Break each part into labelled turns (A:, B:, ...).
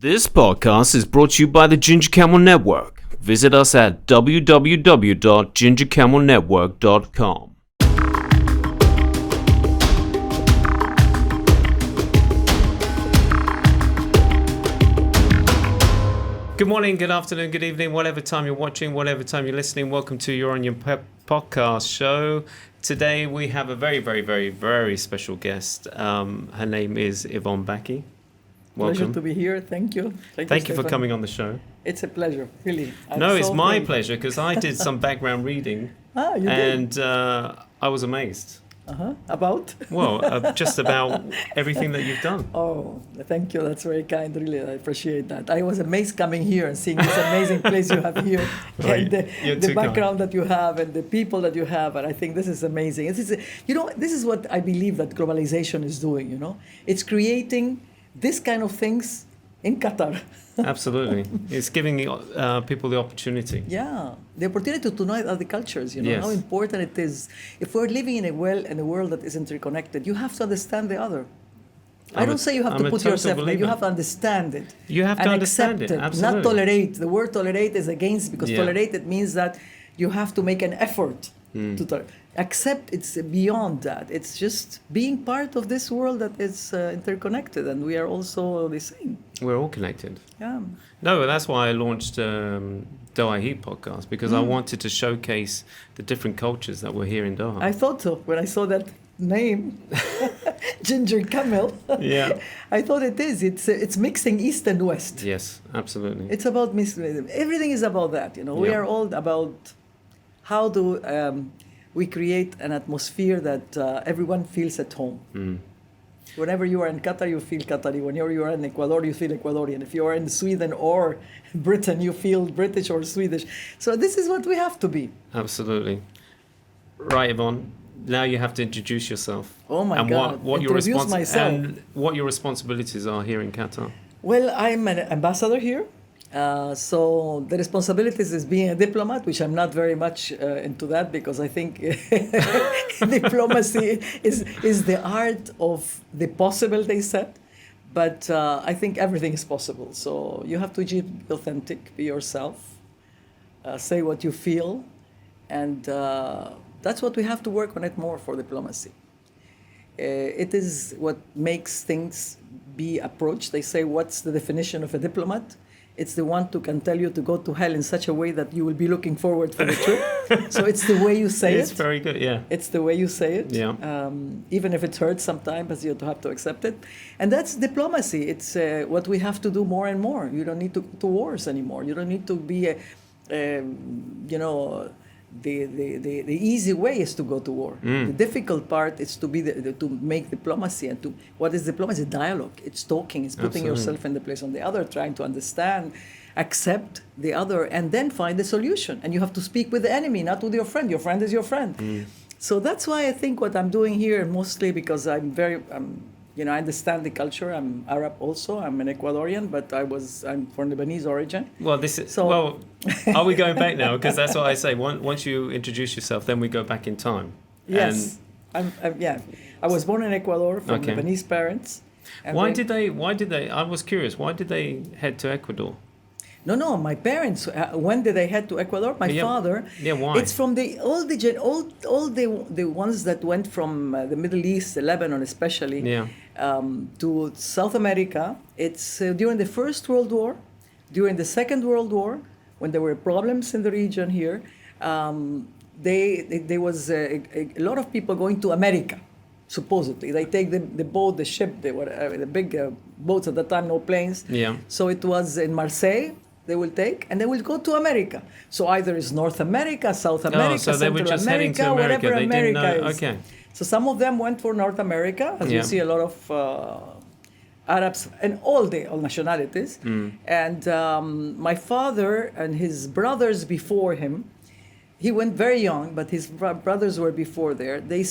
A: This podcast is brought to you by the Ginger Camel Network. Visit us at www.gingercamelnetwork.com. Good morning, good afternoon, good evening, whatever time you're watching, whatever time you're listening. Welcome to Your Onion podcast show. Today we have a very, very, very, very special guest. Her name is Ivonne Baki. Welcome.
B: Pleasure to be here. Thank you.
A: Thank you for coming on the show.
B: It's a pleasure, really.
A: It's my pleasure because I did some background reading.
B: You did?
A: And I was amazed.
B: About?
A: Well, just about everything that you've done.
B: Oh, thank you. That's very kind. Really, I appreciate that. I was amazed coming here and seeing this amazing place you have here,
A: Right.
B: and the background that you have, and the people that you have. And I think this is amazing. This is what I believe that globalization is doing. It's creating this kind of things in Qatar.
A: Absolutely. It's giving people the opportunity.
B: Yeah, the opportunity to know other cultures,
A: Yes.
B: how important it is. If we're living in a world that is interconnected, you have to understand the other. I don't say you have to put yourself there, you have to understand it.
A: You have to understand it, absolutely.
B: Not tolerate. The word tolerate is against, because
A: Yeah.
B: tolerate, it means that you have to make an effort to tolerate. Accept, it's beyond that. It's just being part of this world that is interconnected, and we are also the same.
A: We're all connected.
B: Yeah.
A: No, that's why I launched Doha Heat podcast, because I wanted to showcase the different cultures that were here in Doha.
B: I thought so when I saw that name, Ginger Camel.
A: Yeah.
B: I thought it is. It's mixing East and West.
A: Yes, absolutely.
B: It's about everything is about that. We
A: Yeah.
B: are all about how do we create an atmosphere that everyone feels at home. Whenever you are in Qatar, you feel Qatari. Whenever you are in Ecuador, you feel Ecuadorian. If you are in Sweden or Britain, you feel British or Swedish. So this is what we have to be.
A: Absolutely. Right, Yvonne. Now you have to introduce yourself.
B: Oh my
A: and
B: God!
A: What
B: Introduce myself.
A: And what your responsibilities are here in Qatar.
B: Well, I'm an ambassador here. So the responsibilities is being a diplomat, which I'm not very much into that, because I think diplomacy is the art of the possible, they said. But I think everything is possible. So you have to be authentic, be yourself, say what you feel, and that's what we have to work on it more for diplomacy. It is what makes things be approached. They say, what's the definition of a diplomat? It's the one who can tell you to go to hell in such a way that you will be looking forward for the trip. So it's the way you say it.
A: It's very good, yeah.
B: It's the way you say it.
A: Yeah.
B: Even if it hurts sometimes, but you have to accept it. And that's diplomacy. It's what we have to do more and more. You don't need to go to wars anymore. You don't need to be, the easy way is to go to war. The difficult part is to be to make diplomacy, and what is diplomacy? Dialogue. It's talking. It's putting yourself in the place of the other, trying to understand, accept the other, and then find a solution. And you have to speak with the enemy, not with your friend. Your friend is your friend. So that's why I think what I'm doing here, mostly because I understand the culture. I'm Arab also. I'm an Ecuadorian, but I'm from Lebanese origin.
A: Well, are we going back now? Because that's what I say. Once you introduce yourself, then we go back in time.
B: Yes. I was born in Ecuador from Lebanese parents.
A: Why did they? I was curious. Why did they head to Ecuador?
B: No. My parents. When did they head to Ecuador? My father.
A: Yeah. Why?
B: It's from all the ones that went from the Middle East, Lebanon especially, to South America. It's during the First World War, during the Second World War, when there were problems in the region here. There was a lot of people going to America. Supposedly, they take the boat, the ship, the big boats at the time, no planes.
A: Yeah.
B: So it was in Marseille. They will take, and they will go to America. So either it's North America, South America,
A: so they were
B: Central
A: just heading to America.
B: wherever
A: They
B: America
A: didn't know.
B: is.
A: Okay.
B: So some of them went for North America, as you see a lot of Arabs and all nationalities. And my father and his brothers before him, he went very young, but his brothers were before there. They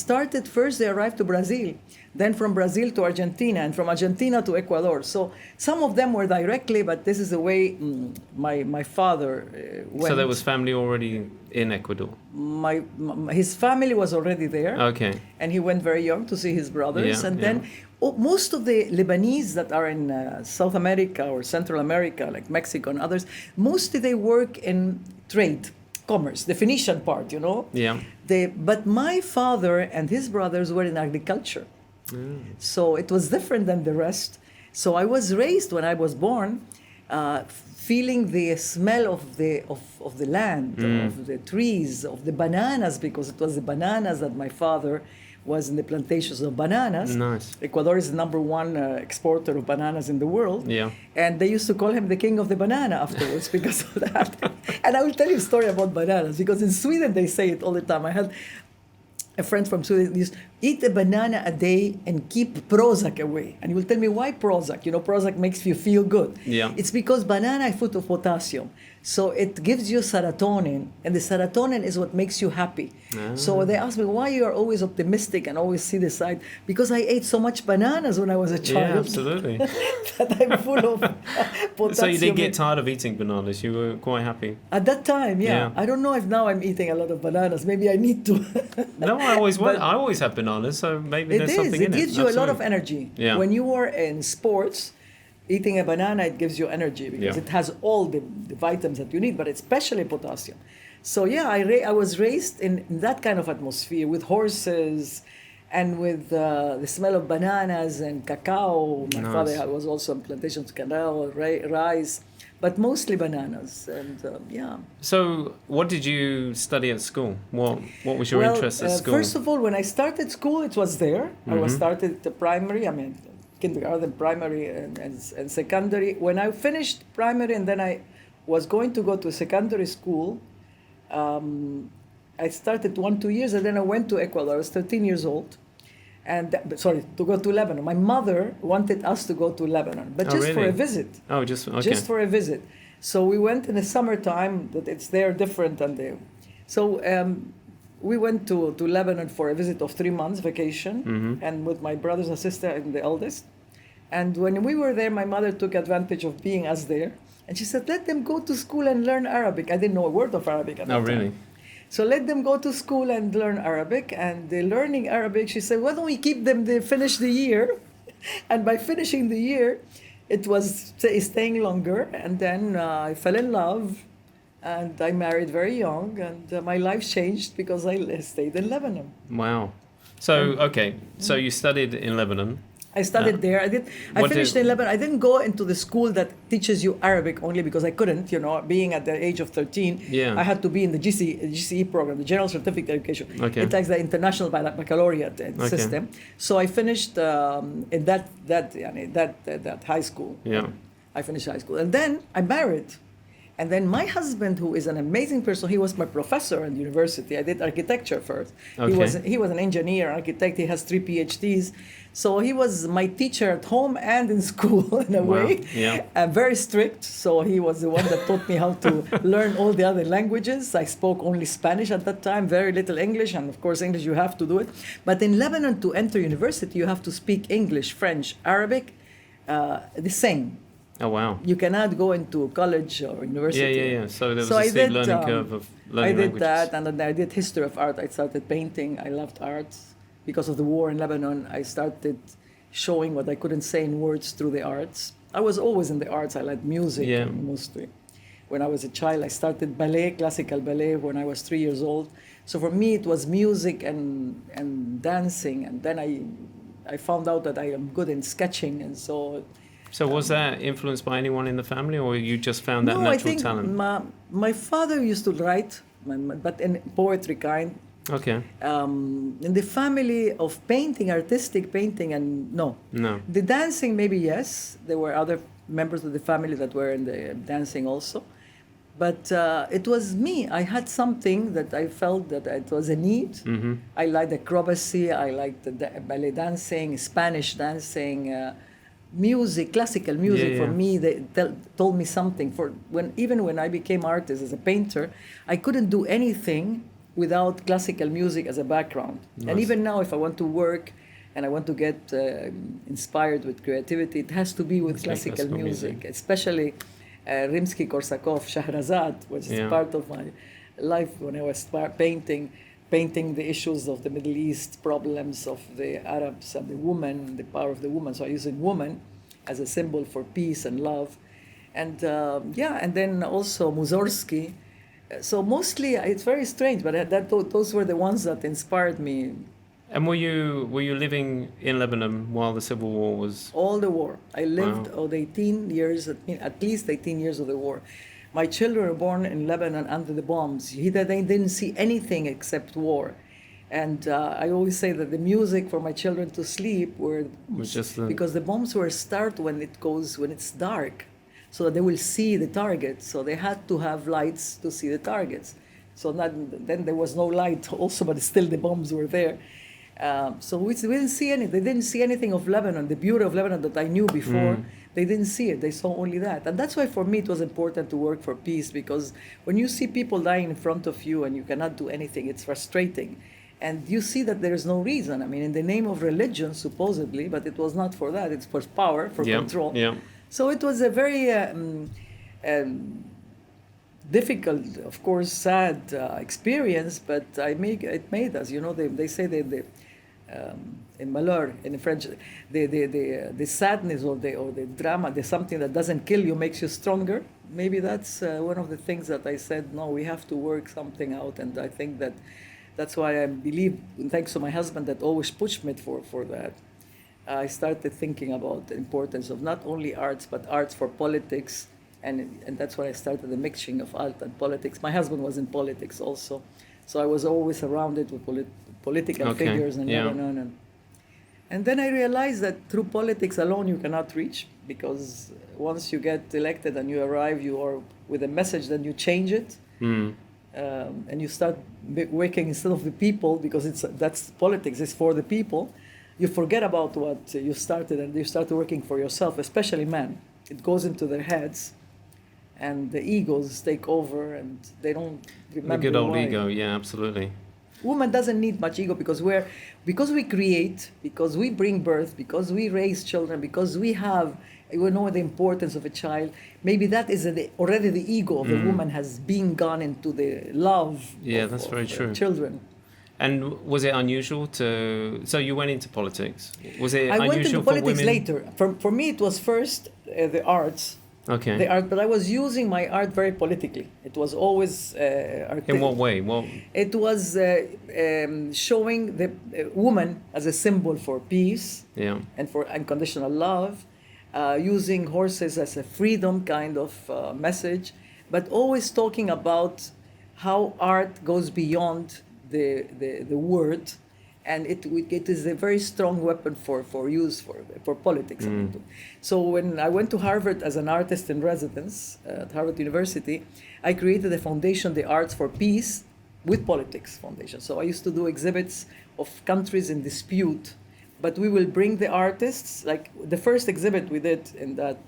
B: arrived to Brazil, then from Brazil to Argentina, and from Argentina to Ecuador. So some of them were directly, but this is the way my father went.
A: So there was family already in Ecuador?
B: His family was already there.
A: Okay.
B: And he went very young to see his brothers.
A: Yeah,
B: and then most of the Lebanese that are in South America or Central America, like Mexico and others, mostly they work in trade, commerce, the Phoenician part, you know.
A: Yeah.
B: But my father and his brothers were in agriculture. So it was different than the rest. So I was raised, when I was born, feeling the smell of the land, of the trees, of the bananas, because it was the bananas that my father was in the plantations of bananas.
A: Nice.
B: Ecuador is the number one exporter of bananas in the world.
A: Yeah.
B: And they used to call him the king of the banana afterwards because of that. And I will tell you a story about bananas, because in Sweden they say it all the time. I had a friend from Sweden used eat a banana a day and keep Prozac away. And he will tell me, why Prozac? You know, Prozac makes you feel good.
A: Yeah.
B: It's because banana is full of potassium. So it gives you serotonin, and the serotonin is what makes you happy. So they asked me, why you are always optimistic and always see the side? Because I ate so much bananas when I was a child.
A: Yeah, absolutely.
B: That I'm full of potassium.
A: So you didn't get tired of eating bananas? You were quite happy?
B: At that time, yeah. I don't know if now I'm eating a lot of bananas. Maybe I need to.
A: No, I always have bananas, so maybe there's something in it.
B: It gives you a lot of energy.
A: Yeah.
B: When you are in sports, eating a banana, it gives you energy because it has all the vitamins that you need, but especially potassium. So yeah, I was raised in that kind of atmosphere with horses and with the smell of bananas and cacao. My father was also on plantations of cacao, rice, but mostly bananas. And yeah.
A: So what did you study at school? What was your interest at school?
B: First of all, when I started school, it was there. I was started the primary, kindergarten, primary, and secondary. When I finished primary and then I was going to go to secondary school, I started 1-2 years and then I went to Ecuador. I was 13 years old. To go to Lebanon. My mother wanted us to go to Lebanon, but just for a visit.
A: Oh, just okay.
B: Just for a visit. So we went in the summertime, that it's there different than there. So we went to Lebanon for a visit of 3 months vacation, and with my brothers and sister and the eldest. And when we were there, my mother took advantage of being us there. And she said, let them go to school and learn Arabic. I didn't know a word of Arabic at that time.
A: Really?
B: So let them go to school and learn Arabic. And they're learning Arabic. She said, why don't we keep them to finish the year? And by finishing the year, it was staying longer. And then I fell in love. And I married very young. And my life changed because I stayed in Lebanon.
A: Wow. So, okay. So you studied in Lebanon.
B: I studied there. I finished in Lebanon. I didn't go into the school that teaches you Arabic only because I couldn't, being at the age of 13.
A: Yeah.
B: I had to be in the GCE program, the General Certificate Education.
A: Okay.
B: It's like the International Baccalaureate system. So I finished in that high school.
A: Yeah.
B: I finished high school. And then I married. And then my husband, who is an amazing person, he was my professor at university. I did architecture first.
A: Okay.
B: He was an engineer, architect. He has 3 PhDs. So he was my teacher at home and in school in a way.
A: Yeah.
B: Very strict. So he was the one that taught me how to learn all the other languages. I spoke only Spanish at that time, very little English. And of course, English, you have to do it. But in Lebanon, to enter university, you have to speak English, French, Arabic, the same.
A: Oh, wow.
B: You cannot go into college or university.
A: Yeah. So there was a steep learning curve of learning languages.
B: I did that, and then I did history of art. I started painting. I loved art. Because of the war in Lebanon, I started showing what I couldn't say in words through the arts. I was always in the arts. I liked music mostly. When I was a child, I started ballet, classical ballet, when I was 3 years old. So for me, it was music and dancing. And then I found out that I am good in sketching, and so...
A: So was that influenced by anyone in the family, or you just found that natural talent?
B: My father used to write, but in poetry kind.
A: Okay.
B: In the family of painting, artistic painting, and no. The dancing, maybe yes. There were other members of the family that were in the dancing also. But it was me. I had something that I felt that it was a need. Mm-hmm. I liked acrobacy. I liked the ballet dancing, Spanish dancing, music, classical music. For me, they told me something. Even when I became artist as a painter, I couldn't do anything without classical music as a background. Nice. And even now, if I want to work and I want to get inspired with creativity, it has to be with classical music, especially Rimsky-Korsakov, Shahrazad, which is part of my life when I was painting. painting the issues of the Middle East, problems of the Arabs and the woman, the power of the woman. So I'm using woman as a symbol for peace and love. And and then also Mussorgsky. So mostly it's very strange, but those were the ones that inspired me.
A: And were you living in Lebanon while the civil war was?
B: All the war. I lived all the 18 years, at least 18 years of the war. My children were born in Lebanon under the bombs. They didn't see anything except war. And I always say that the music for my children to sleep was just because the bombs were start when it's dark, so that they will see the target. So they had to have lights to see the targets. So then there was no light also, but still the bombs were there. So we didn't see any. They didn't see anything of Lebanon, the beauty of Lebanon that I knew before. They didn't see it. They saw only that. And that's why for me it was important to work for peace, because when you see people dying in front of you and you cannot do anything, it's frustrating. And you see that there is no reason. I mean, in the name of religion, supposedly, but it was not for that. It's for power, for control.
A: Yeah.
B: So it was a very difficult, of course, sad experience, but it made us. You know, they say that in malheur, in French, the sadness or the drama, the something that doesn't kill you makes you stronger. Maybe that's one of the things that I said. No, we have to work something out, and I think that's why I believe, thanks to my husband, that always pushed me for that. I started thinking about the importance of not only arts, but arts for politics, and that's why I started the mixing of art and politics. My husband was in politics also, so I was always surrounded with political figures in Lebanon. And then I realized that through politics alone you cannot reach, because once you get elected and you arrive, you are with a message, then you change it. And you start working instead of the people, because that's politics, it's for the people. You forget about what you started and you start working for yourself, especially men. It goes into their heads and the egos take over and they don't remember.
A: The good old
B: why.
A: ego, yeah, absolutely.
B: Woman doesn't need much ego, because we create, because we bring birth, because we raise children, because we know the importance of a child. Maybe that is already the ego of the woman has been gone into the love
A: that's very true.
B: Children.
A: And was it unusual so you went into politics? Was it
B: I
A: unusual
B: went into
A: for
B: politics
A: women?
B: later. For me, it was first the arts.
A: Okay.
B: The art, but I was using my art very politically. It was always
A: In what way?
B: It was showing the woman as a symbol for peace and for unconditional love, using horses as a freedom kind of message, but always talking about how art goes beyond the word, and it is a very strong weapon for use for politics. So when I went to Harvard as an artist in residence at Harvard University, I created a foundation, the Arts for Peace with Politics Foundation. So I used to do exhibits of countries in dispute, but we will bring the artists. Like the first exhibit we did in that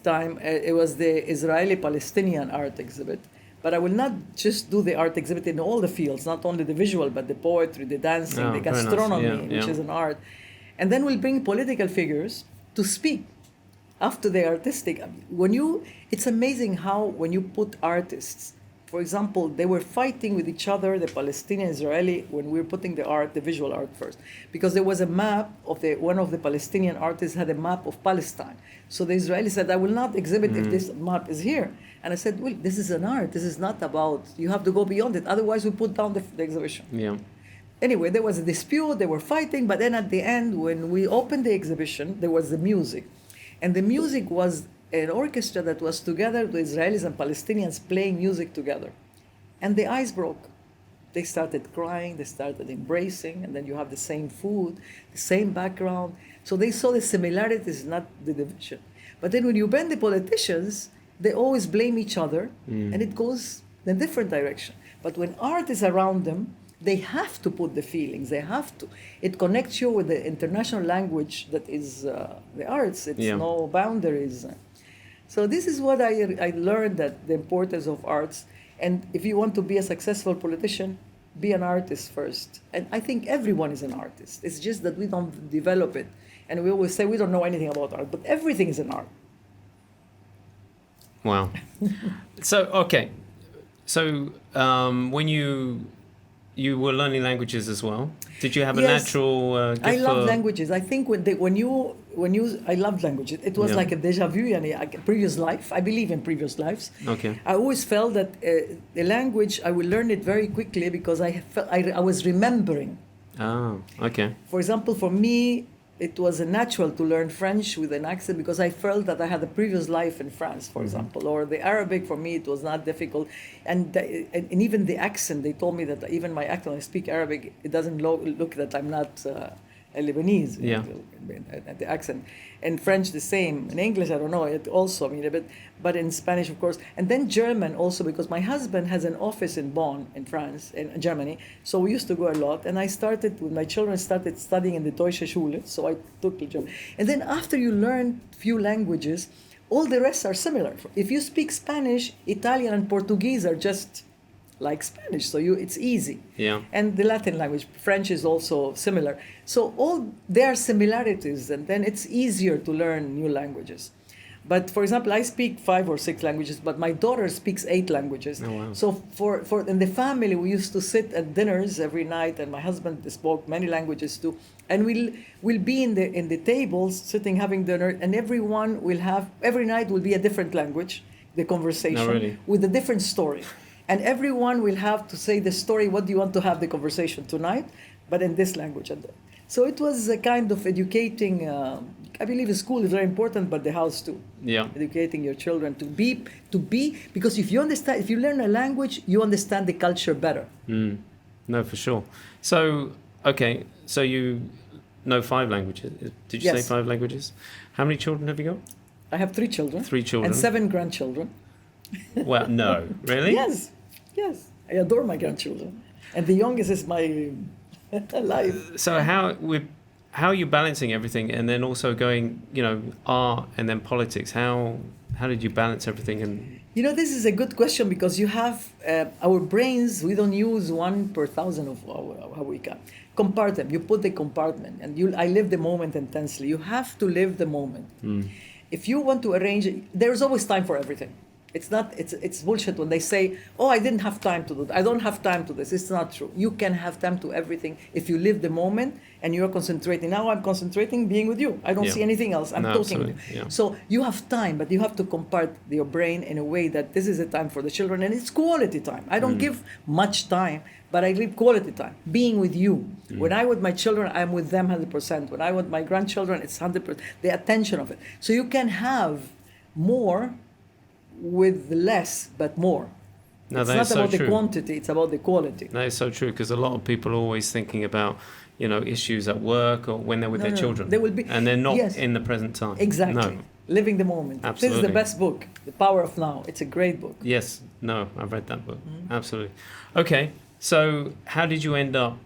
B: time, it was the Israeli-Palestinian art exhibit. But I will not just do the art exhibit in all the fields, not only the visual, but the poetry, the dancing, the gastronomy, which is an art. And then we'll bring political figures to speak after the artistic. It's amazing how when you put artists, for example, they were fighting with each other, the Palestinian, Israeli, when we were putting the visual art first. Because there was a map of one of the Palestinian artists had a map of Palestine. So the Israeli said, I will not exhibit if this map is here. And I said, well, this is an art. This is not about, you have to go beyond it. Otherwise, we put down the exhibition.
A: Yeah.
B: Anyway, there was a dispute, they were fighting, but then at the end, when we opened the exhibition, there was the music. And the music was an orchestra that was together, the Israelis and Palestinians playing music together. And the ice broke. They started crying, they started embracing, and then you have the same food, the same background. So they saw the similarities, not the division. But then when you bend the politicians, they always blame each other, and it goes in a different direction. But when art is around them, they have to put the feelings, they have to. It connects you with the international language that is the arts. It's no boundaries. So this is what I learned, that the importance of arts. And if you want to be a successful politician, be an artist first. And I think everyone is an artist. It's just that we don't develop it. And we always say we don't know anything about art, but everything is an art.
A: Wow. So, okay. So when you you were learning languages as well. Did you have a
B: Yes.
A: natural gift
B: I love
A: for...
B: languages. I think when you I love languages. It was
A: Yeah.
B: like a deja vu and a previous life. I believe in previous lives.
A: Okay.
B: I always felt that the language I will learn it very quickly because I was remembering.
A: Ah, okay.
B: For example, for me, it was natural to learn French with an accent because I felt that I had a previous life in France, for example, or the Arabic. For me, it was not difficult, and even the accent. They told me that even my accent, when I speak Arabic, it doesn't look that I'm not a Lebanese.
A: Yeah.
B: The accent, and French the same. In English, I don't know. It also, I mean, a bit, but in Spanish, of course, and then German also because my husband has an office in Bonn, in France, in Germany. So we used to go a lot, and I started with my children started studying in the Deutsche Schule. So I took the German, and then after you learn few languages, all the rest are similar. If you speak Spanish, Italian, and Portuguese are just like Spanish, so it's easy.
A: Yeah.
B: And the Latin language, French is also similar. So all there are similarities, and then it's easier to learn new languages. But for example, I speak 5 or 6 languages, but my daughter speaks 8 languages.
A: Oh, wow.
B: So for in the family, we used to sit at dinners every night, and my husband spoke many languages too. And we'll be in the tables sitting having dinner, and everyone will have every night will be a different language, the conversation
A: No, really?
B: with a different story. And everyone will have to say the story, what do you want to have the conversation tonight, but in this language. So it was a kind of educating, I believe school is very important, but the house too.
A: Yeah.
B: Educating your children to be, because if you learn a language, you understand the culture better.
A: Mm. No, for sure. So, okay, so you know 5 languages. Did you say
B: Yes.
A: 5 languages? How many children have you got?
B: I have 3 children.
A: 3 children.
B: And 7 grandchildren.
A: Well, no, really?
B: Yes. I adore my grandchildren. And the youngest is my life.
A: So how are you balancing everything, and then also going, art and then politics? How did you balance everything? And
B: This is a good question because you have our brains. We don't use 1 per 1,000 of how we can compart them. You put the compartment, and I live the moment intensely. You have to live the moment. If you want to arrange it, there's always time for everything. It's bullshit when they say, oh, I didn't have time to do that. I don't have time to this. It's not true. You can have time to everything if you live the moment and you're concentrating. Now I'm concentrating being with you. I don't see anything else. I'm talking with you.
A: Yeah.
B: So you have time, but you have to compart your brain in a way that this is a time for the children, and it's quality time. I don't give much time, but I give quality time, being with you. When I'm with my children, I'm with them 100%. When I'm with my grandchildren, it's 100%, the attention of it. So you can have more with less, but more.
A: No,
B: it's
A: that
B: not
A: is so
B: about the
A: true.
B: quantity, it's about the quality.
A: That is so true, because a lot of people are always thinking about, issues at work or when they're with their children.
B: They will be,
A: and they're not
B: yes,
A: in the present time.
B: exactly.
A: No.
B: Living the moment.
A: Absolutely.
B: This is the best book, The Power of Now. It's a great book.
A: Yes. No, I've read that book. Absolutely. Okay. So how did you end up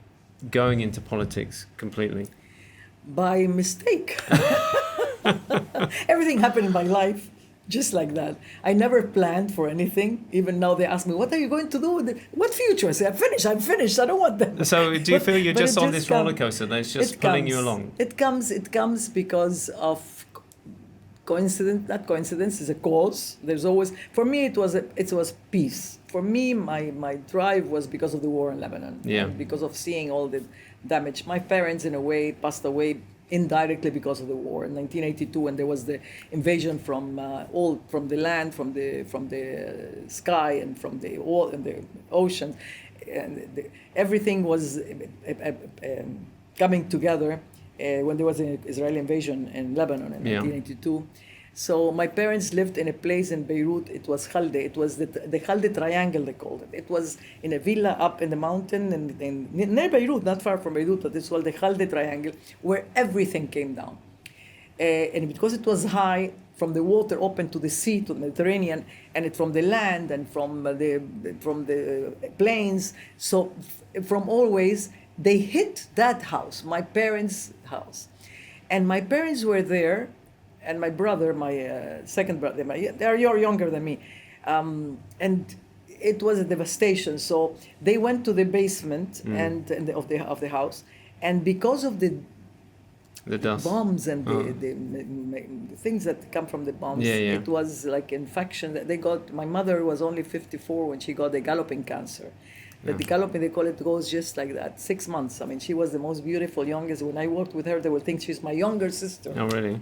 A: going into politics completely?
B: By mistake. Everything happened in my life just like that. I never planned for anything. Even now they ask me, what are you going to do with it? What future? I say, I'm finished. I don't want them.
A: So do you feel you're
B: but
A: just
B: it
A: on this roller coaster that's just pulling you along?
B: It comes because of coincidence. Not coincidence, is a cause. There's always, for me, it was peace. For me, my drive was because of the war in Lebanon.
A: Yeah.
B: And because of seeing all the damage. My parents, in a way, passed away indirectly because of the war in 1982, when there was the invasion from the land, from the sky, and from the ocean, and everything was coming together when there was an Israeli invasion in Lebanon in 1982. So my parents lived in a place in Beirut. It was Khalde. It was the Khalde Triangle, they called it. It was in a villa up in the mountain near Beirut, not far from Beirut, but it's called the Khalde Triangle, where everything came down. And because it was high, from the water open to the sea, to the Mediterranean, and it from the land and from the plains, so from always, they hit that house, my parents' house. And my parents were there, and my brother, my second brother, they are younger than me, and it was a devastation. So they went to the basement of the house, and because of the
A: dust,
B: bombs and the things that come from the bombs, it was like infection that they got. My mother was only 54 when she got a galloping cancer. The development, they call it, goes just like that, 6 months. I mean, she was the most beautiful, youngest. When I worked with her, they would think she's my younger sister.
A: Oh, really?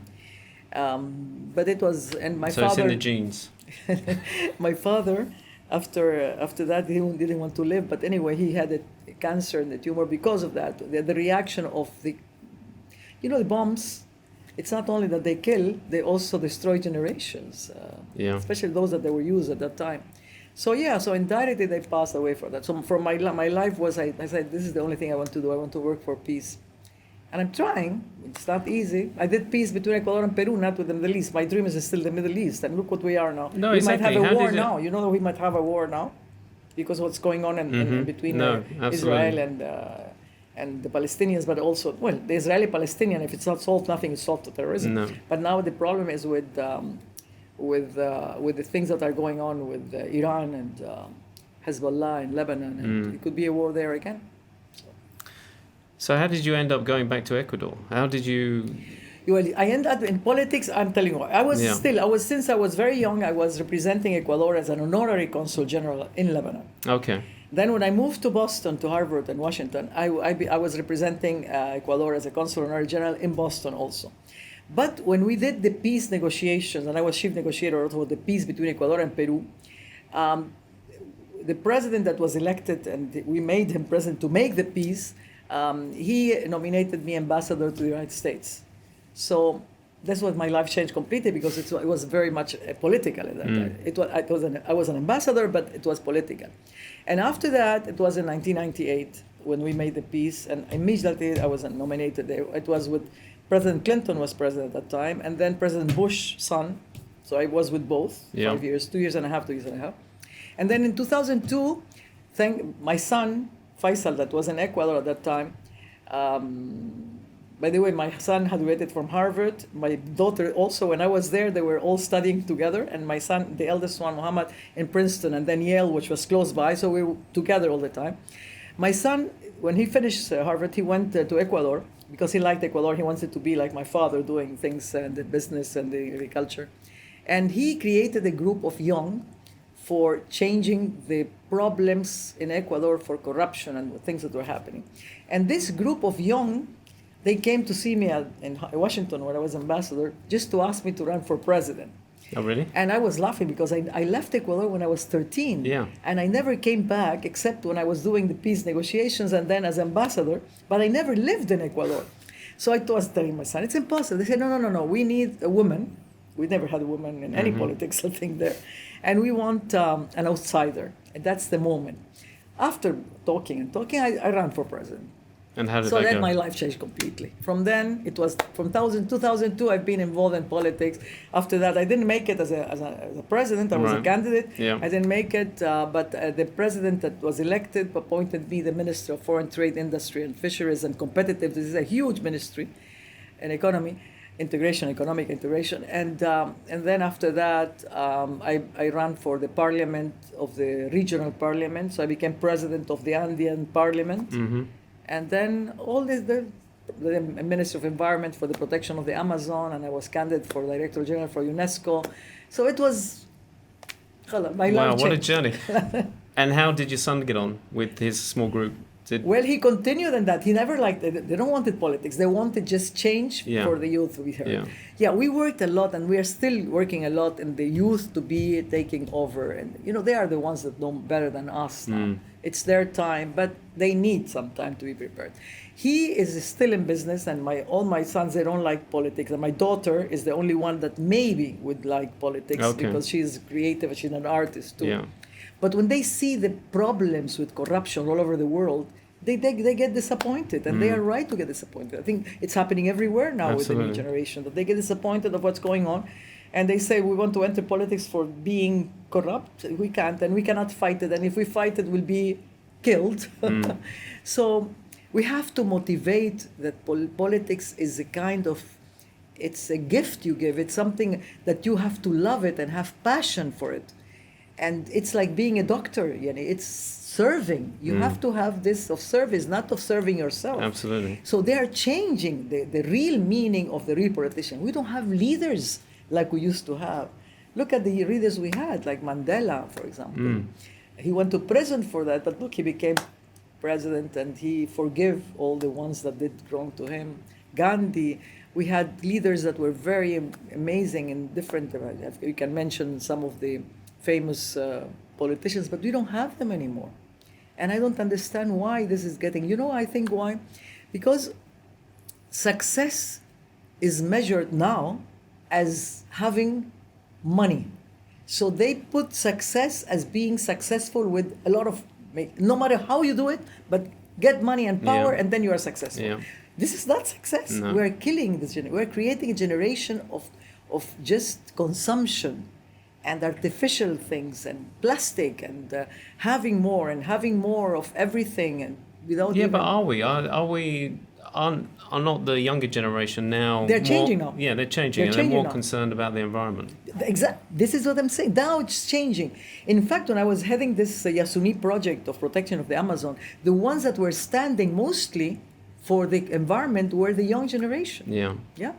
B: But it was, and my
A: So
B: father.
A: it's in the genes.
B: My father, after that, he didn't want to live. But anyway, he had a cancer and a tumor because of that. The reaction of the bombs. It's not only that they kill; they also destroy generations. Especially those that they were used at that time. So indirectly they passed away for that. So from my life was I said, this is the only thing I want to do. I want to work for peace. And I'm trying. It's not easy. I did peace between Ecuador and Peru, not with the Middle East. My dream is still the Middle East. And look what we are now.
A: No,
B: we
A: exactly.
B: might have a war now. You know that we might have a war now because of what's going on in between Israel and the Palestinians, but also, the Israeli-Palestinian, if it's not solved, nothing is solved to terrorism.
A: No.
B: But now the problem is with the things that are going on with Iran and Hezbollah in Lebanon, and it could be a war there again.
A: So how did you end up going back to Ecuador? How did you...
B: Well, I ended up in politics. I'm telling you, since I was very young, I was representing Ecuador as an honorary consul general in Lebanon.
A: Okay.
B: Then when I moved to Boston, to Harvard and Washington, I was representing Ecuador as a consul honorary general in Boston also. But when we did the peace negotiations, and I was chief negotiator for the peace between Ecuador and Peru, the president that was elected, and we made him president to make the peace, he nominated me ambassador to the United States. So that's what my life changed completely, because it was very much political at that time. I was an ambassador, but it was political. And after that, it was in 1998 when we made the peace, and immediately I was nominated there. It was with President Clinton was president at that time, and then President Bush's son. So I was with both 5 years, 2 years and a half, 2 years and a half. And then in 2002, my son, Faisal, that was in Ecuador at that time. By the way, my son had graduated from Harvard. My daughter also, when I was there, they were all studying together. And my son, the eldest one, Muhammad, in Princeton, and then Yale, which was close by. So we were together all the time. My son, when he finished Harvard, he went to Ecuador because he liked Ecuador. He wanted to be like my father, doing things and the business and the agriculture. And he created a group of young for changing the problems in Ecuador for corruption and things that were happening. And this group of young, they came to see me in Washington when I was ambassador, just to ask me to run for president.
A: Oh, really?
B: And I was laughing because I left Ecuador when I was 13.
A: Yeah. And
B: I never came back except when I was doing the peace negotiations and then as ambassador, but I never lived in Ecuador. So I was telling my son, it's impossible. They said, no, we need a woman. We never had a woman in any politics, I think, there. And we want an outsider. And that's the moment. After talking, I ran for president.
A: And how did
B: so
A: that go?
B: So then my life changed completely. From then, it was from 2002, I've been involved in politics. After that, I didn't make it as a president. I was a candidate.
A: Yeah.
B: I didn't make it, but the president that was elected appointed me the Minister of Foreign Trade, Industry and Fisheries and Competitiveness. This is a huge ministry in economic integration. And then after that, I ran for the parliament of the regional parliament. So I became president of the Andean Parliament. Mm-hmm. And then all this, the Minister of Environment for the protection of the Amazon, and I was candidate for Director General for UNESCO. So it was my life.
A: Wow, what a journey. And how did your son get on with his small group?
B: Well, he continued in that. He never they don't wanted politics. They wanted just change for the youth, we heard. Yeah, we worked a lot, and we are still working a lot in the youth to be taking over. And, they are the ones that know better than us now. It's their time, but they need some time to be prepared. He is still in business, and all my sons, they don't like politics. And my daughter is the only one that maybe would like politics because she's creative and she's an artist too. Yeah. But when they see the problems with corruption all over the world, they get disappointed, and they are right to get disappointed. I think it's happening everywhere now. Absolutely. With the new generation, that they get disappointed of what's going on, and they say we want to enter politics for being corrupt. We can't, and we cannot fight it, and if we fight it, we'll be killed. So we have to motivate that politics is a kind of, it's a gift you give. It's something that you have to love it and have passion for it. And it's like being a doctor, it's serving. You have to have this of service, not of serving yourself.
A: Absolutely.
B: So they are changing the real meaning of the real politician. We don't have leaders like we used to have. Look at the leaders we had, like Mandela, for example. He went to prison for that, but look, he became president and he forgave all the ones that did wrong to him. Gandhi, we had leaders that were very amazing in different, you can mention some of the famous politicians, but we don't have them anymore. And I don't understand why this is getting, I think why? Because success is measured now as having money. So they put success as being successful with a lot of, no matter how you do it, but get money and power, and then you are successful.
A: Yeah.
B: This is not success.
A: No.
B: We're killing this generation. We're creating a generation of just consumption and artificial things and plastic and having more of everything and without.
A: Yeah,
B: even,
A: but are we? Are not the younger generation now?
B: They're changing now.
A: Yeah, they're changing, and they're more concerned about the environment.
B: This is what I'm saying. Now it's changing. In fact, when I was heading this Yasuni project of protection of the Amazon, the ones that were standing mostly for the environment were the young generation.
A: Yeah.
B: Yeah.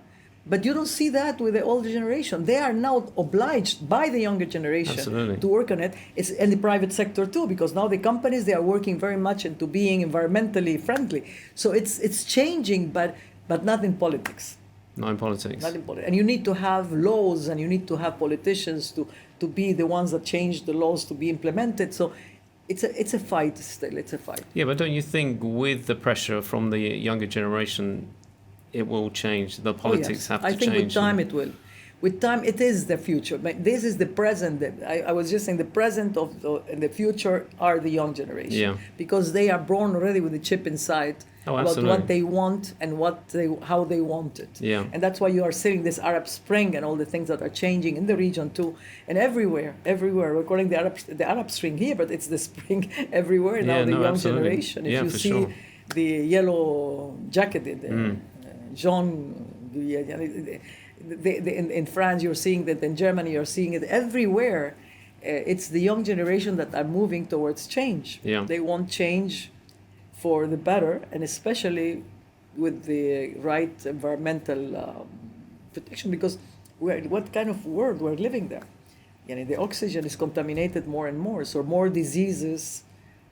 B: But you don't see that with the older generation. They are now obliged by the younger generation
A: Absolutely.
B: to work on it. It's in the private sector too, because now the companies, they are working very much into being environmentally friendly. So it's changing, but not in politics.
A: Not in politics.
B: Not in politics. And you need to have laws and you need to have politicians to be the ones that change the laws to be implemented. So it's a fight still. It's a fight.
A: Yeah, but don't you think with the pressure from the younger generation, it will change? The politics have to change.
B: I think with time it will. With time, it is the future. But this is the present. I was just saying the present and the future are the young generation.
A: Yeah.
B: Because they are born already with a chip inside about what they want and how they want it.
A: Yeah.
B: And that's why you are seeing this Arab Spring and all the things that are changing in the region too, and everywhere. We're calling the Arab Spring here, but it's the spring everywhere now. The young generation. If you see the yellow jacketed. Jean, in France you're seeing that, in Germany you're seeing it everywhere. It's the young generation that are moving towards change.
A: Yeah.
B: They want change for the better, and especially with the right environmental protection, because what kind of world we're living there? The oxygen is contaminated more and more, so more diseases,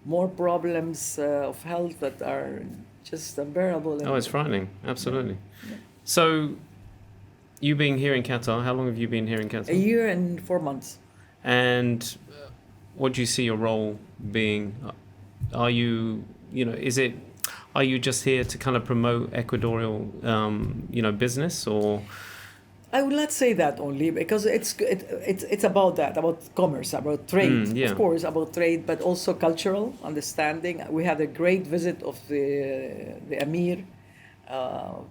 B: more problems of health that are just unbearable.
A: It's frightening. Absolutely. Yeah. So, you being here in Qatar, how long have you been here in Qatar?
B: A year and 4 months.
A: And what do you see your role being? Are you, are you just here to kind of promote Ecuadorial, business, or?
B: I will not say that only, because it's about that, about commerce, about trade, of course, about trade, but also cultural understanding. We had a great visit of the Emir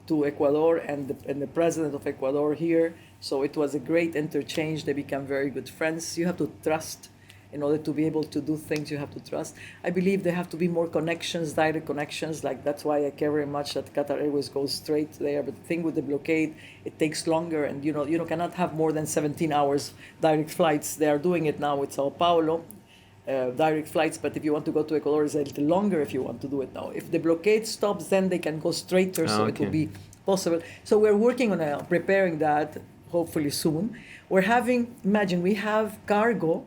B: to Ecuador and the president of Ecuador here. So it was a great interchange. They become very good friends. You have to trust. In order to be able to do things, you have to trust. I believe there have to be more connections, direct connections. Like, that's why I care very much that Qatar Airways goes straight there. But the thing with the blockade, it takes longer, and you cannot have more than 17 hours direct flights. They are doing it now with Sao Paulo, direct flights. But if you want to go to Ecuador, it's a little longer if you want to do it now. If the blockade stops, then they can go straighter, so it will be possible. So we're working on preparing that, hopefully soon. Imagine we have cargo,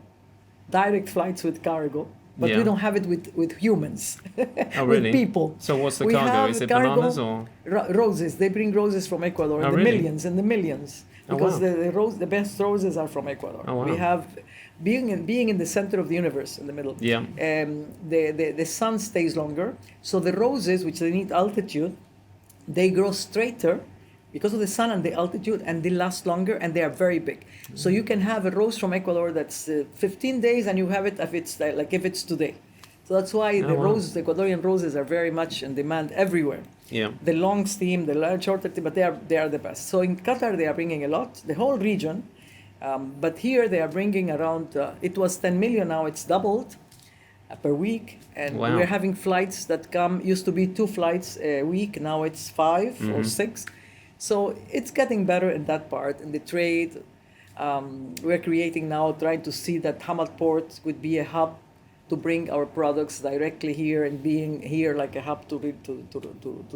B: direct flights with cargo, but we don't have it with humans,
A: really?
B: with people.
A: So what's the cargo? Is it bananas or?
B: Roses. They bring roses from Ecuador, millions and the millions, because the best roses are from Ecuador.
A: Oh, wow.
B: We have, being in the center of the universe, in the middle, the sun stays longer, so the roses, which they need altitude, they grow straighter because of the sun and the altitude, and they last longer, and they are very big. So you can have a rose from Ecuador that's 15 days, and you have it if it's today. So that's why the Ecuadorian roses are very much in demand everywhere.
A: Yeah.
B: The long stem, the large, shorter stem, but they are the best. So in Qatar they are bringing a lot, the whole region, but here they are bringing around. It was 10 million, now it's doubled per week, and we're having flights that come. Used to be 2 flights a week, now it's 5 or 6. So it's getting better in that part. In the trade, we're creating now, trying to see that Hamad Port could be a hub to bring our products directly here and being here like a hub to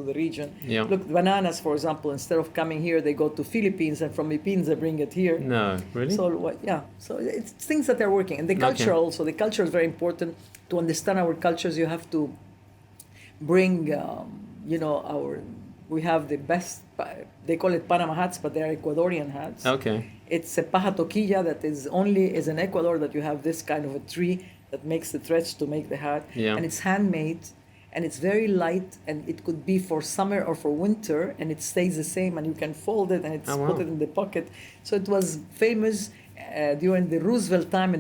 B: the region.
A: Yeah.
B: Look, bananas, for example, instead of coming here, they go to Philippines, and from Philippines they bring it here.
A: No, really?
B: So yeah, so it's things that are working, and the culture also. The culture is very important. To understand our cultures, you have to bring, we have the best. They call it Panama hats, but they are Ecuadorian hats.
A: Okay.
B: It's a paja toquilla that is in Ecuador that you have this kind of a tree that makes the threads to make the hat, and it's handmade, and it's very light, and it could be for summer or for winter, and it stays the same, and you can fold it, and put it in the pocket. So it was famous during the Roosevelt time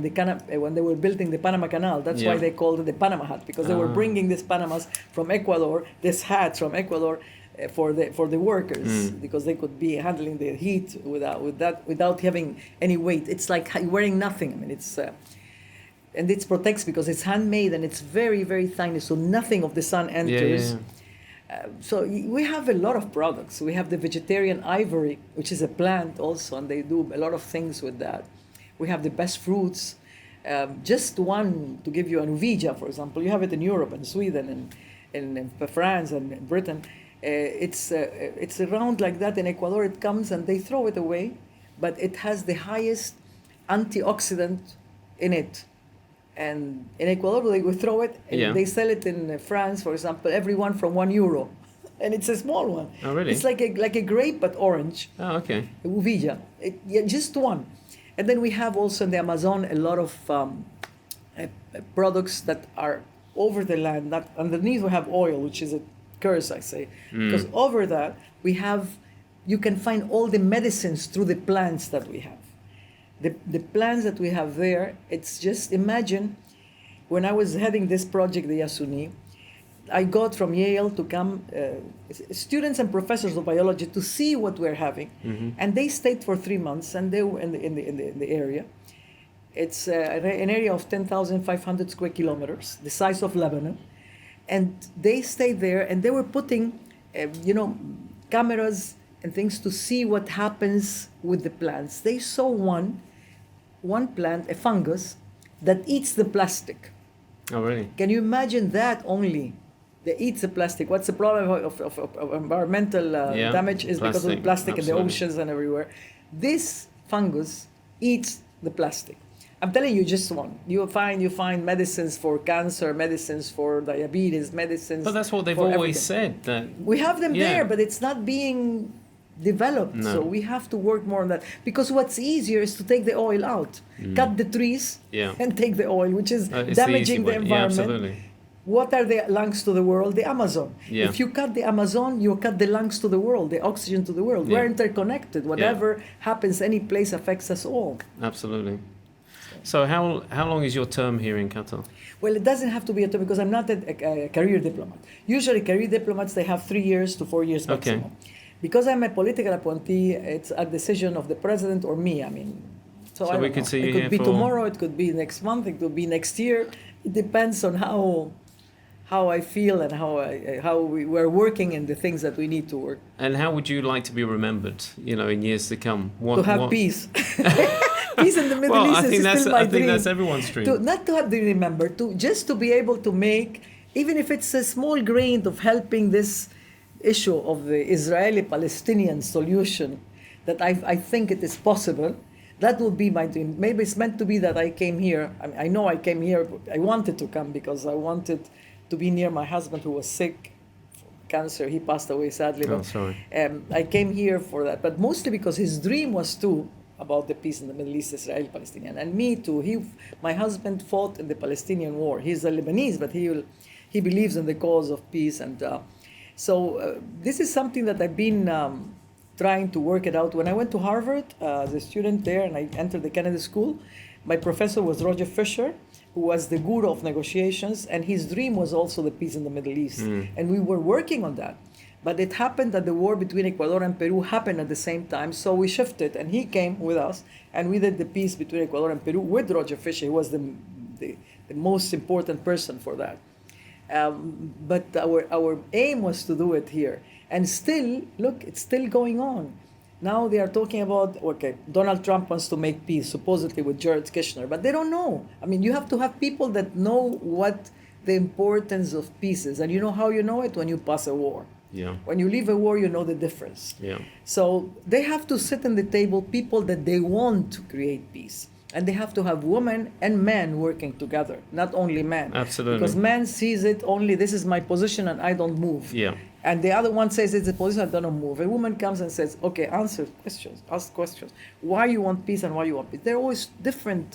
B: when they were building the Panama Canal. That's why they called it the Panama hat, because they were bringing these Panamas from Ecuador, these hats from Ecuador, for the workers, because they could be handling the heat without having any weight. It's like wearing nothing. I mean, and it protects because it's handmade and it's very, very tiny, so nothing of the sun enters. So we have a lot of products. We have the vegetarian ivory, which is a plant also, and they do a lot of things with that. We have the best fruits. Just one to give you, an uvija, for example. You have it in Europe and Sweden and in France and in Britain. It's around like that. In Ecuador it comes and they throw it away, but it has the highest antioxidant in it. And in Ecuador they will throw it, and they sell it in France, for example, every one from €1. And it's a small one.
A: Oh, really?
B: It's like a grape, but orange.
A: Oh, okay.
B: Uvilla. Just one. And then we have also in the Amazon a lot of products that are over the land. That underneath we have oil, which is a curse, I say. Because over that you can find all the medicines through the plants that we have. The plants that we have there, it's just, imagine, when I was heading this project, the Yasuni, I got from Yale to come, students and professors of biology, to see what we're having. And they stayed for 3 months, and they were in the area. It's an area of 10,500 square kilometers, the size of Lebanon. And they stayed there, and they were putting, cameras and things to see what happens with the plants. They saw one plant, a fungus, that eats the plastic.
A: Oh, really?
B: Can you imagine that only? They eat the plastic. What's the problem of environmental damage is because of the plastic in the oceans and everywhere. This fungus eats the plastic. I'm telling you, just one. You find medicines for cancer, medicines for diabetes, medicines.
A: But that's what they've always said. That
B: we have them there, but it's not being developed. No. So we have to work more on that, because what's easier is to take the oil out, cut the trees, and take the oil, which is damaging the environment.
A: Yeah, absolutely.
B: What are the lungs to the world? The Amazon.
A: Yeah.
B: If you cut the Amazon, you cut the lungs to the world, the oxygen to the world. We're interconnected. Whatever happens, any place affects us all.
A: Absolutely. So how long is your term here in Qatar?
B: Well, it doesn't have to be a term, because I'm not a career diplomat. Usually career diplomats, they have 3 years to 4 years maximum. Okay. Because I'm a political appointee, it's a decision of the president or me. I mean, so we could see you here. It could be tomorrow, it could be next month, it could be next year. It depends on how I feel and how we're working in the things that we need to work.
A: And how would you like to be remembered, in years to come?
B: To have peace. Peace in the Middle East is still my dream.
A: I think that's everyone's dream.
B: Not to have to remember, just to be able to make, even if it's a small grain of helping this issue of the Israeli-Palestinian solution, that I think it is possible. That would be my dream. Maybe it's meant to be that I came here. I know I came here. I wanted to come because I wanted to be near my husband, who was sick, cancer. He passed away sadly.
A: Oh, sorry.
B: I came here for that, but mostly because his dream was too about the peace in the Middle East, Israeli-Palestinian, and me too. My husband fought in the Palestinian war. He's a Lebanese, but he believes in the cause of peace, and so this is something that I've been trying to work it out. When I went to Harvard as a student there, and I entered the Kennedy School, my professor was Roger Fisher, who was the guru of negotiations, and his dream was also the peace in the Middle East. And we were working on that. But it happened that the war between Ecuador and Peru happened at the same time, so we shifted, and he came with us, and we did the peace between Ecuador and Peru with Roger Fisher. He was the most important person for that. But our aim was to do it here. And still, look, it's still going on. Now they are talking about, okay, Donald Trump wants to make peace, supposedly with Jared Kushner, but they don't know. I mean, you have to have people that know what the importance of peace is. And you know how you know it? When you pass a war.
A: Yeah.
B: When you leave a war, you know the difference.
A: Yeah.
B: So they have to sit in the table, people that they want to create peace. And they have to have women and men working together, not only men.
A: Absolutely.
B: Because man sees it only, this is my position and I don't move.
A: Yeah.
B: And the other one says it's a position, I don't move. A woman comes and says, okay, answer questions, ask questions. Why you want peace and why you want peace? There are always different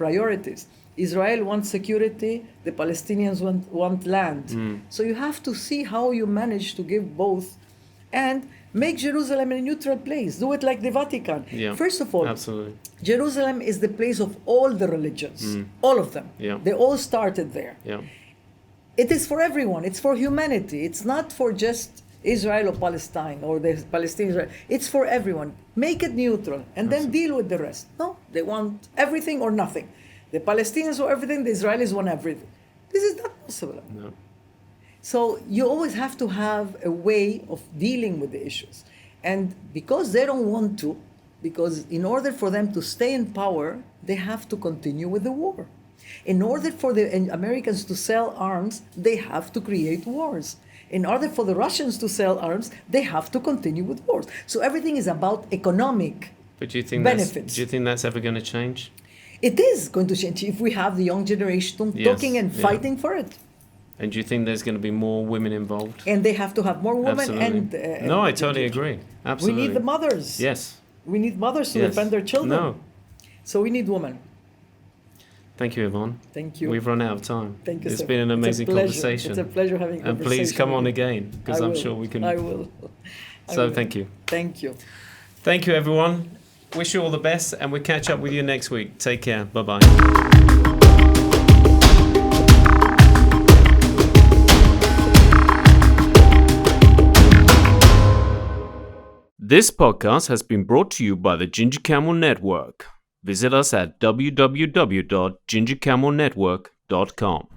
B: priorities. Israel wants security, the Palestinians want land. So you have to see how you manage to give both and make Jerusalem a neutral place. Do it like the Vatican.
A: Yeah.
B: First of all,
A: Absolutely.
B: Jerusalem is the place of all the religions, all of them.
A: Yeah.
B: They all started there.
A: Yeah.
B: It is for everyone. It's for humanity. It's not for just Israel or Palestine or the Palestinians. It's for everyone. Make it neutral and then deal with the rest. No, they want everything or nothing. The Palestinians want everything, the Israelis want everything. This is not possible.
A: No.
B: So you always have to have a way of dealing with the issues. And because they don't want to, because in order for them to stay in power, they have to continue with the war. In order for the Americans to sell arms, they have to create wars. In order for the Russians to sell arms, they have to continue with wars. So everything is about economic
A: But do you think
B: benefits.
A: do you think that's ever going to change?
B: It is going to change if we have the young generation
A: Yes,
B: talking and
A: yeah.
B: fighting for it.
A: And do you think there's going to be more women involved?
B: And they have to have more women
A: Absolutely.
B: and...
A: No, I totally agree. Absolutely.
B: We need the mothers.
A: Yes.
B: We need mothers to
A: Yes.
B: defend their children.
A: No.
B: So we need women.
A: Thank you, Yvonne.
B: Thank you.
A: We've run out of time.
B: Thank you,
A: It's
B: sir.
A: been an
B: It's a
A: amazing
B: pleasure.
A: conversation.
B: It's a pleasure having a
A: And
B: conversation.
A: please come on
B: with you.
A: again, because
B: I
A: I'm
B: will.
A: sure we can.
B: I will. I
A: So
B: will.
A: thank you.
B: Thank you.
A: Thank you, everyone. Wish you all the best, and we'll catch up with you next week. Take care. Bye-bye. This podcast has been brought to you by the Ginger Camel Network. Visit us at www.gingercamelnetwork.com.